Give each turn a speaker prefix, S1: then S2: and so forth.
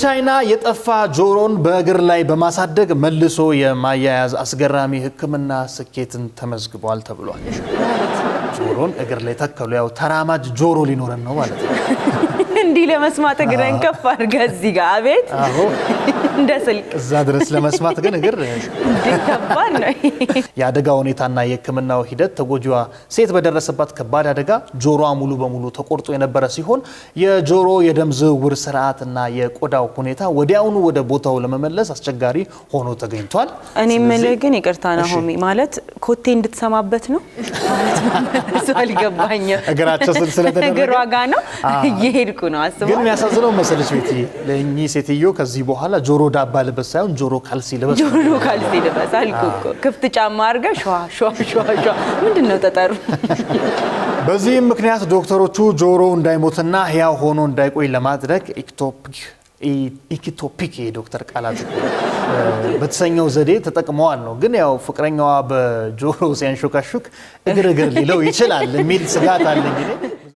S1: በቻይና የጠፋ ጆሮን በእግር ላይ በማሳደግ መልሶ የማያያዝ አስገራሚ ሕክምና ስኬትን ተመዝግቧል ተብሏል። ጆሮን እግር ላይ ተከሉ ያው ተራማጅ ጆሮ ሊኖረን ነው ማለት ነው።
S2: እንዲ ለመስማት እግረን ከፍ አድርጋ እዚህ ጋር አቤት እንደ ስልክ
S1: እዛ ድረስ ለመስማት ግን እግር
S2: ከባድ ነው።
S1: የአደጋ ሁኔታና የሕክምናው ሂደት ተጎጂዋ ሴት በደረሰባት ከባድ አደጋ ጆሮዋ ሙሉ በሙሉ ተቆርጦ የነበረ ሲሆን የጆሮ የደም ዝውውር ስርዓትና የቆዳው ሁኔታ ወዲያውኑ ወደ ቦታው ለመመለስ አስቸጋሪ ሆኖ ተገኝቷል።
S2: እኔ የምልህ ግን ይቅርታ ነው ሆሚ ማለት ኮቴ እንድትሰማበት ነው ማለት አልገባኝ።
S1: እግራቸው ስለተደረገ
S2: እግሯ ጋር ነው እየሄድኩ ነው አስበው።
S1: ግን የሚያሳዝነው መሰለሽ ቤቲ ለእኚህ ሴትዮ ከዚህ በኋላ ጆሮ ዳባ ልበስ ሳይሆን ጆሮ ካልሲ ልበስ
S2: ጆሮ ካልሲ ልበስ አልኩ እኮ ክፍት ጫማ አድርጋ ሸዋ ሸዋ ሸዋ ሸዋ ምንድነው ጠጠሩ?
S1: በዚህም ምክንያት ዶክተሮቹ ጆሮ እንዳይሞትና ህያው ሆኖ እንዳይቆይ ለማድረግ ኢክቶፒክ የዶክተር ቃላት በተሰኘው ዘዴ ተጠቅመዋል ነው። ግን ያው ፍቅረኛዋ በጆሮ ሲያንሾካሹክ እግር ሊለው ይችላል የሚል ስጋት አለኝ።